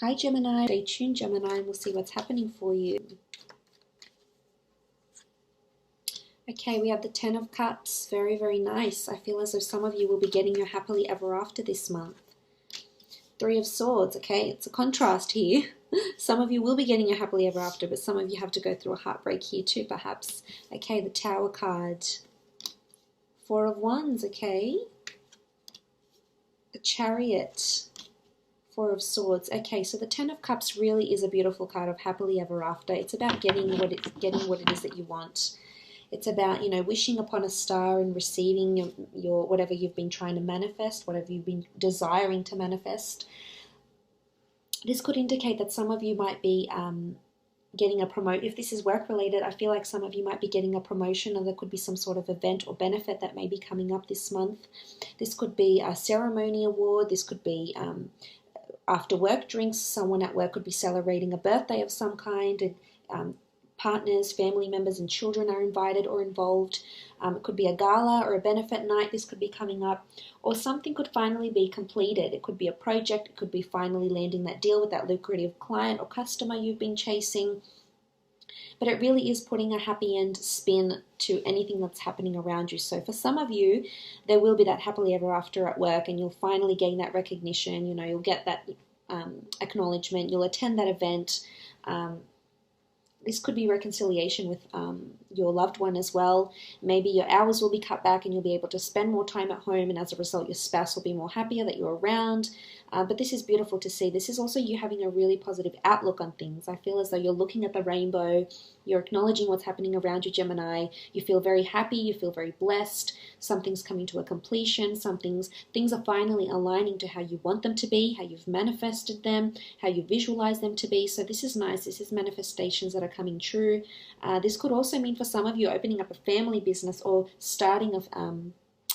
Hi Gemini, stay tuned Gemini, and we'll see what's happening for you. Okay, we have the Ten of Cups. Very, very nice. I feel as though some of you will be getting your happily ever after this month. Three of Swords. Okay, it's a contrast here. Some of you will be getting your happily ever after, but some of you have to go through a heartbreak here too, perhaps. Okay, the Tower card. Four of Wands. Okay. The Chariot. Four of Swords. Okay, so the Ten of Cups really is a beautiful card of happily ever after. It's about getting what it is that you want. It's about, wishing upon a star and receiving your whatever you've been trying to manifest, whatever you've been desiring to manifest. This could indicate that some of you might be getting a promotion. If this is work related, I feel like some of you might be getting a promotion, or there could be some sort of event or benefit that may be coming up this month. This could be a ceremony award. This could be after work drinks. Someone at work could be celebrating a birthday of some kind, and partners, family members, and children are invited or involved. It could be a gala or a benefit night. This could be coming up, or something could finally be completed. It could be a project. It could be finally landing that deal with that lucrative client or customer you've been chasing. But it really is putting a happy end spin to anything that's happening around you. So for some of you, there will be that happily ever after at work, and you'll finally gain that recognition. You'll get that acknowledgement. You'll attend that event. This could be reconciliation with your loved one as well. Maybe your hours will be cut back and you'll be able to spend more time at home, and as a result your spouse will be more happier that you're around. But this is beautiful to see. This is also you having a really positive outlook on things. I feel as though you're looking at the rainbow, you're acknowledging what's happening around you, Gemini. You feel very happy, you feel very blessed. Something's coming to a completion. Things are finally aligning to how you want them to be, how you've manifested them, how you visualize them to be. So this is nice. This is manifestations that are coming true. This could also mean for some of you opening up a family business or starting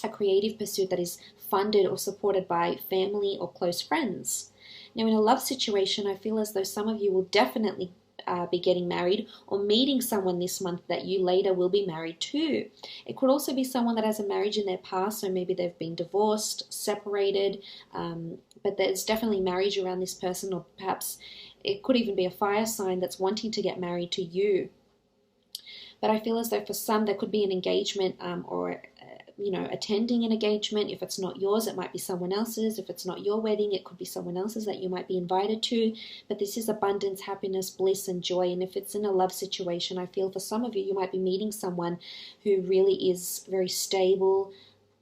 a creative pursuit that is funded or supported by family or close friends. Now, in a love situation, I feel as though some of you will definitely be getting married or meeting someone this month that you later will be married to. It could also be someone that has a marriage in their past, so maybe they've been divorced, separated, but there's definitely marriage around this person, or perhaps it could even be a fire sign that's wanting to get married to you. But I feel as though for some there could be an engagement or attending an engagement. If it's not yours, it might be someone else's. If it's not your wedding, it could be someone else's that you might be invited to. But this is abundance, happiness, bliss, and joy. And if it's in a love situation, I feel for some of you, you might be meeting someone who really is very stable,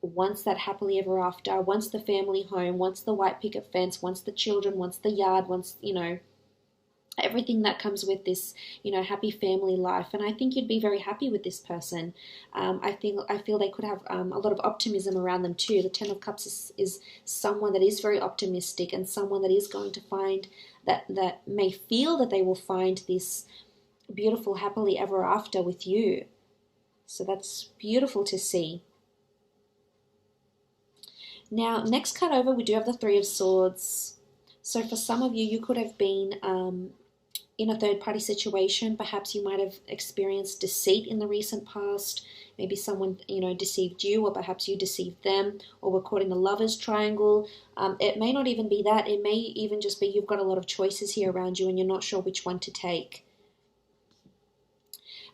wants that happily ever after, wants the family home, wants the white picket fence, wants the children, wants the yard, wants, everything that comes with this, happy family life. And I think you'd be very happy with this person. I feel they could have a lot of optimism around them too. The Ten of Cups is someone that is very optimistic, and someone that is going to find that may feel that they will find this beautiful happily ever after with you. So that's beautiful to see. Now, next card over, we do have the Three of Swords. So for some of you, you could have been in a third-party situation. Perhaps you might have experienced deceit in the recent past. Maybe someone, deceived you, or perhaps you deceived them, or were caught in a lover's triangle. It may not even be that. It may even just be you've got a lot of choices here around you and you're not sure which one to take.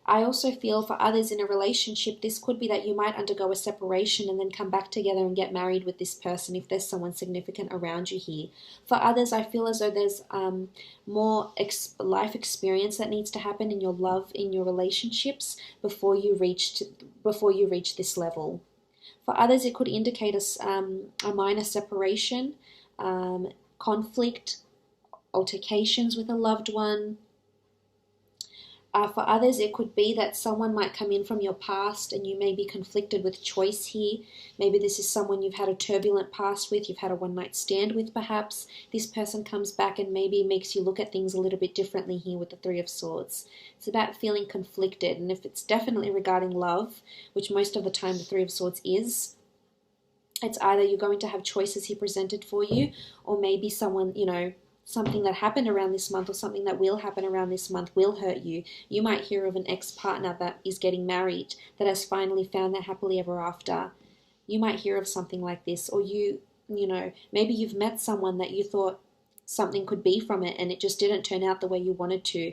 I also feel for others in a relationship, this could be that you might undergo a separation and then come back together and get married with this person if there's someone significant around you here. For others, I feel as though there's more life experience that needs to happen in your love, in your relationships before you reach this level. For others, it could indicate a minor separation, conflict, altercations with a loved one. For others, it could be that someone might come in from your past and you may be conflicted with choice here. Maybe this is someone you've had a turbulent past with, you've had a one-night stand with perhaps. This person comes back and maybe makes you look at things a little bit differently here with the Three of Swords. It's about feeling conflicted, and if it's definitely regarding love, which most of the time the Three of Swords is, it's either you're going to have choices here presented for you, or maybe someone, something that happened around this month or something that will happen around this month will hurt you. You might hear of an ex-partner that is getting married, that has finally found that happily ever after. You might hear of something like this, or maybe you've met someone that you thought something could be from it, and it just didn't turn out the way you wanted to.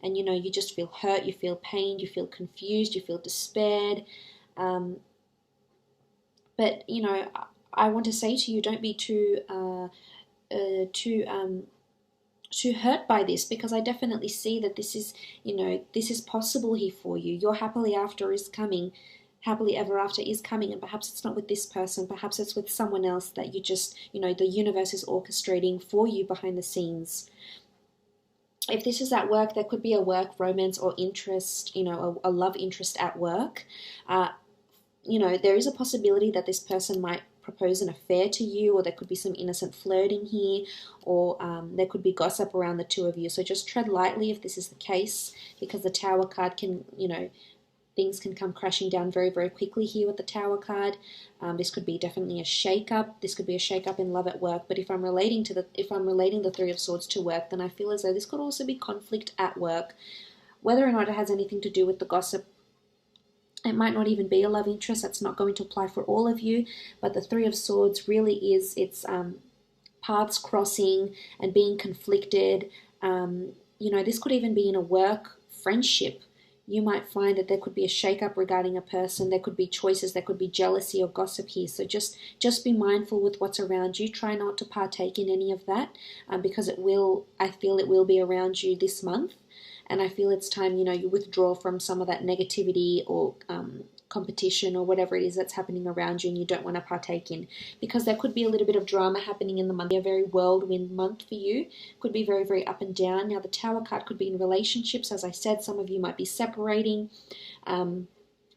And, you know, you just feel hurt, you feel pained, you feel confused, you feel despaired. But, you know, I want to say to you, don't be too hurt by this, because I definitely see that this is, you know, this is possible here for you. Your happily after is coming. Happily ever after is coming, and perhaps it's not with this person, perhaps it's with someone else that you just, you know, the universe is orchestrating for you behind the scenes. If this is at work, there could be a work romance or interest, you know, a love interest at work. You know, there is a possibility that this person might propose an affair to you, or there could be some innocent flirting here, or there could be gossip around the two of you. So just tread lightly if this is the case, because the Tower card can, you know, things can come crashing down very, very quickly here with the Tower card. This could be definitely a shake-up. This could be a shake-up in love at work. But if I'm relating the Three of Swords to work, then I feel as though this could also be conflict at work. Whether or not it has anything to do with the gossip, it might not even be a love interest. That's not going to apply for all of you. But the Three of Swords really is, it's paths crossing and being conflicted. You know, this could even be in a work friendship. You might find that there could be a shake-up regarding a person. There could be choices. There could be jealousy or gossip here. So just be mindful with what's around you. Try not to partake in any of that, because I feel it will be around you this month. And I feel it's time, you know, you withdraw from some of that negativity or competition or whatever it is that's happening around you and you don't want to partake in, because there could be a little bit of drama happening in the month. A very whirlwind month for you. Could be very, very up and down. Now the Tower card could be in relationships. As I said, some of you might be separating and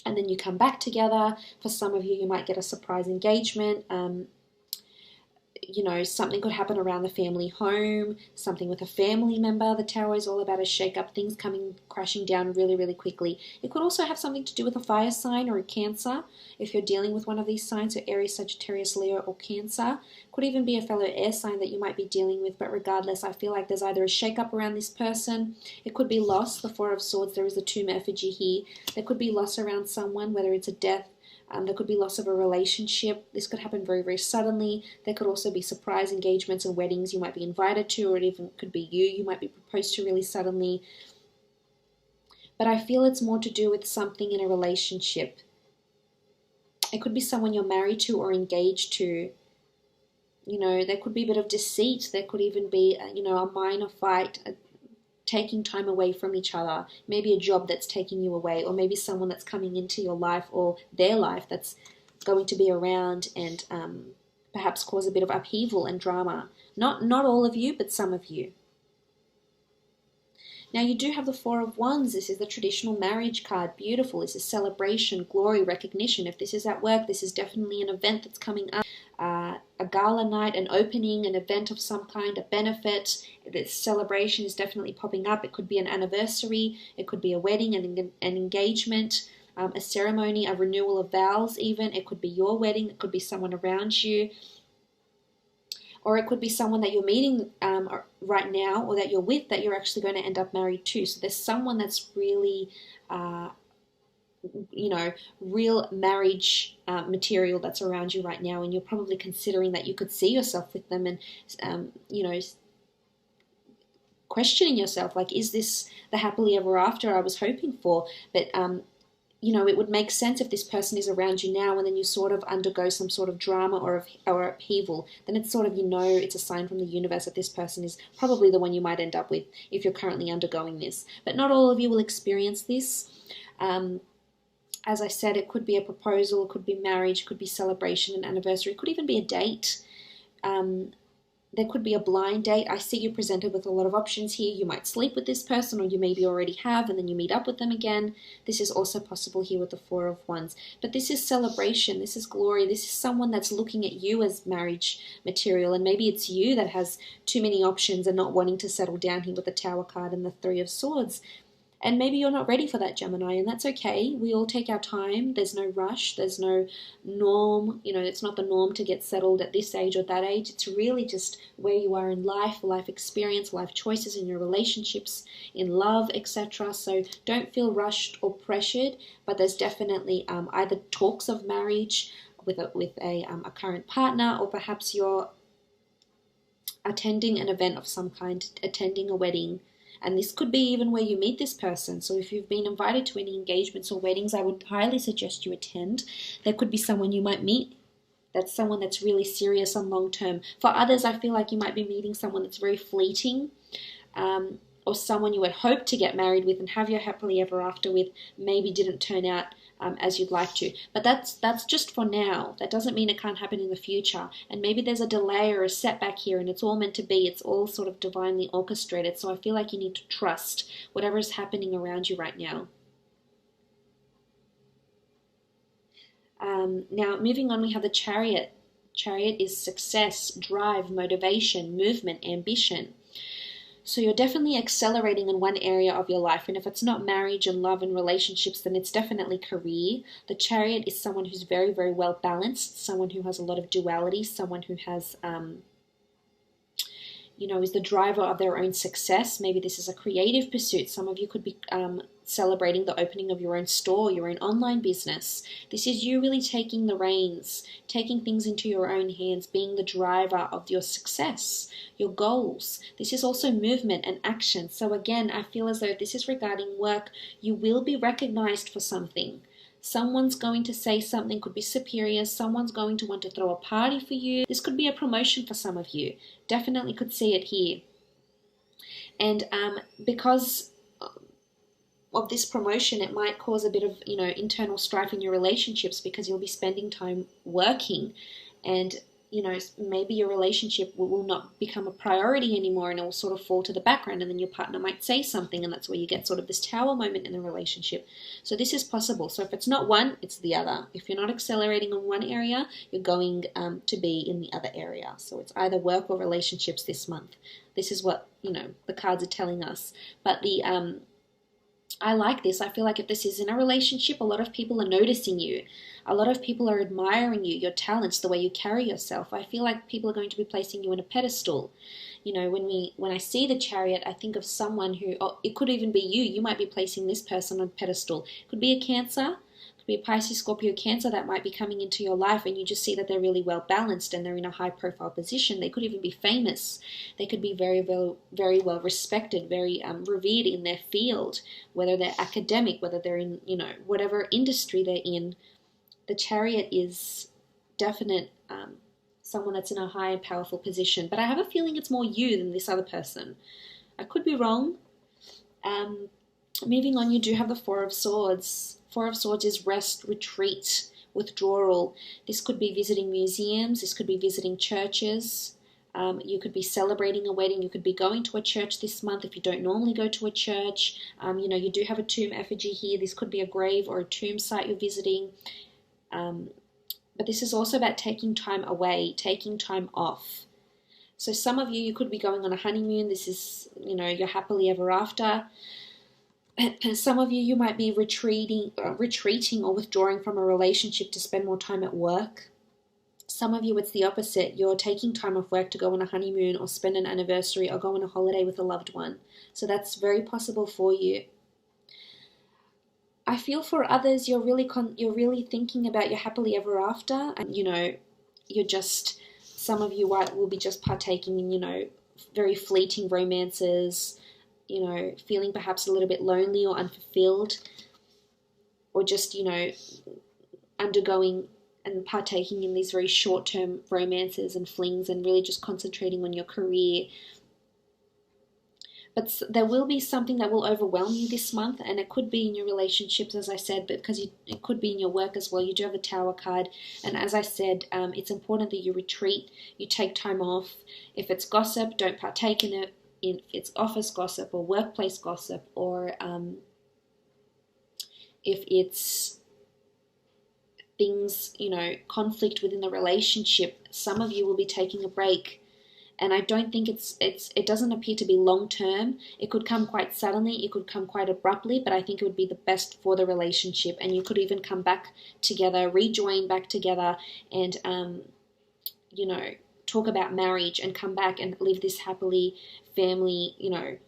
then you come back together. For some of you, you might get a surprise engagement. You know, something could happen around the family home, something with a family member. The Tower is all about a shake-up, things coming crashing down really, really quickly. It could also have something to do with a fire sign or a Cancer, if you're dealing with one of these signs, so Aries, Sagittarius, Leo, or Cancer. Could even be a fellow air sign that you might be dealing with, but regardless, I feel like there's either a shake-up around this person. It could be loss, the Four of Swords. There is a tomb effigy here. There could be loss around someone, whether it's a death. There could be loss of a relationship. This could happen very, very suddenly. There could also be surprise engagements and weddings you might be invited to, or it even could be you might be proposed to really suddenly. But I feel it's more to do with something in a relationship. It could be someone you're married to or engaged to. You know, there could be a bit of deceit. There could even be, you know, a minor fight, taking time away from each other, maybe a job that's taking you away, or maybe someone that's coming into your life or their life that's going to be around and perhaps cause a bit of upheaval and drama. Not all of you, but some of you. Now you do have the Four of Wands. This is the traditional marriage card. Beautiful. This is celebration, glory, recognition. If this is at work, this is definitely an event that's coming up. A gala night, an opening, an event of some kind, a benefit. This celebration is definitely popping up. It could be an anniversary. It could be a wedding, an engagement, a ceremony, a renewal of vows even. It could be your wedding. It could be someone around you. Or it could be someone that you're meeting right now, or that you're with, that you're actually going to end up married to. So there's someone that's really, you know, real marriage material that's around you right now, and you're probably considering that you could see yourself with them, and, you know, questioning yourself, like, is this the happily ever after I was hoping for? But, you know, it would make sense if this person is around you now and then you sort of undergo some sort of drama or upheaval. Then it's sort of, you know, it's a sign from the universe that this person is probably the one you might end up with if you're currently undergoing this. But not all of you will experience this. As I said, it could be a proposal, it could be marriage, it could be celebration, an anniversary, it could even be a date. There could be a blind date. I see you presented with a lot of options here. You might sleep with this person, or you maybe already have, and then you meet up with them again. This is also possible here with the Four of Wands. But this is celebration. This is glory. This is someone that's looking at you as marriage material, and maybe it's you that has too many options and not wanting to settle down here with the Tower card and the Three of Swords. And maybe you're not ready for that, Gemini, and that's okay. We all take our time. There's no rush. There's no norm. You know, it's not the norm to get settled at this age or that age. It's really just where you are in life experience, life choices in your relationships, in love, etc. So don't feel rushed or pressured, but there's definitely either talks of marriage with a current partner, or perhaps you're attending an event of some kind, attending a wedding. And this could be even where you meet this person. So if you've been invited to any engagements or weddings, I would highly suggest you attend. There could be someone you might meet that's someone that's really serious and long term. For others, I feel like you might be meeting someone that's very fleeting, or someone you had hoped to get married with and have your happily ever after with, maybe didn't turn out as you'd like to. But that's just for now. That doesn't mean it can't happen in the future. And maybe there's a delay or a setback here, and it's all meant to be. It's all sort of divinely orchestrated. So I feel like you need to trust whatever is happening around you right now. Now, moving on, we have the Chariot. Chariot is success, drive, motivation, movement, ambition. So you're definitely accelerating in one area of your life. And if it's not marriage and love and relationships, then it's definitely career. The Chariot is someone who's very, very well balanced, someone who has a lot of duality, someone who has, is the driver of their own success. Maybe this is a creative pursuit. Some of you could be celebrating the opening of your own store, your own online business. This is you really taking the reins, taking things into your own hands, being the driver of your success, your goals. This is also movement and action. So again, I feel as though this is regarding work. You will be recognized for something. Someone's going to say something, could be superior. Someone's going to want to throw a party for you. This could be a promotion for some of you. Definitely could see it here. And because of this promotion, it might cause a bit of, internal strife in your relationships, because you'll be spending time working, and maybe your relationship will not become a priority anymore, and it will sort of fall to the background, and then your partner might say something, and that's where you get sort of this tower moment in the relationship. So this is possible. So if it's not one, it's the other. If you're not accelerating in one area, you're going to be in the other area. So it's either work or relationships this month. This is what, the cards are telling us. But I like this. I feel like if this is in a relationship, a lot of people are noticing you. A lot of people are admiring you, your talents, the way you carry yourself. I feel like people are going to be placing you in a pedestal. When I see the Chariot, I think of someone who, it could even be you. You might be placing this person on a pedestal. It could be a Cancer. Could be a Pisces, Scorpio, Cancer that might be coming into your life, and you just see that they're really well balanced and they're in a high profile position. They could even be famous. They could be very, very, very well respected, very revered in their field, whether they're academic, whether they're in, whatever industry they're in. The Chariot is definite someone that's in a high and powerful position. But I have a feeling it's more you than this other person. I could be wrong. Moving on, you do have the Four of Swords. Four of Swords is rest, retreat, withdrawal. This could be visiting museums. This could be visiting churches. You could be celebrating a wedding. You could be going to a church this month if you don't normally go to a church. You do have a tomb effigy here. This could be a grave or a tomb site you're visiting. But this is also about taking time away, taking time off. So some of you could be going on a honeymoon. This is, your happily ever after. Some of you might be retreating or withdrawing from a relationship to spend more time at work. Some of you, it's the opposite. You're taking time off work to go on a honeymoon or spend an anniversary or go on a holiday with a loved one. So that's very possible for you. I feel for others, you're really thinking about your happily ever after, and some of you will be just partaking in very fleeting romances, feeling perhaps a little bit lonely or unfulfilled, or just undergoing and partaking in these very short-term romances and flings, and really just concentrating on your career. But there will be something that will overwhelm you this month, and it could be in your relationships, as I said, but because it could be in your work as well. You do have a Tower card, and as I said, it's important that you retreat, you take time off. If it's gossip, don't partake in it. If it's office gossip or workplace gossip, or if it's things, conflict within the relationship, some of you will be taking a break. And I don't think it doesn't appear to be long term. It could come quite suddenly. It could come quite abruptly, but I think it would be the best for the relationship. And you could even come back together, rejoin back together, and, talk about marriage and come back and live this happily family,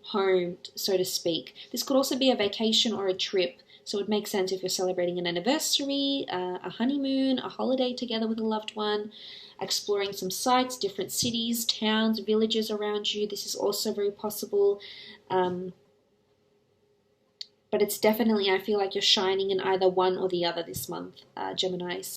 home, so to speak. This could also be a vacation or a trip. So it would make sense if you're celebrating an anniversary, a honeymoon, a holiday together with a loved one. exploring some sites, different cities, towns, villages around you. This is also very possible. But it's definitely, I feel like you're shining in either one or the other this month, Gemini.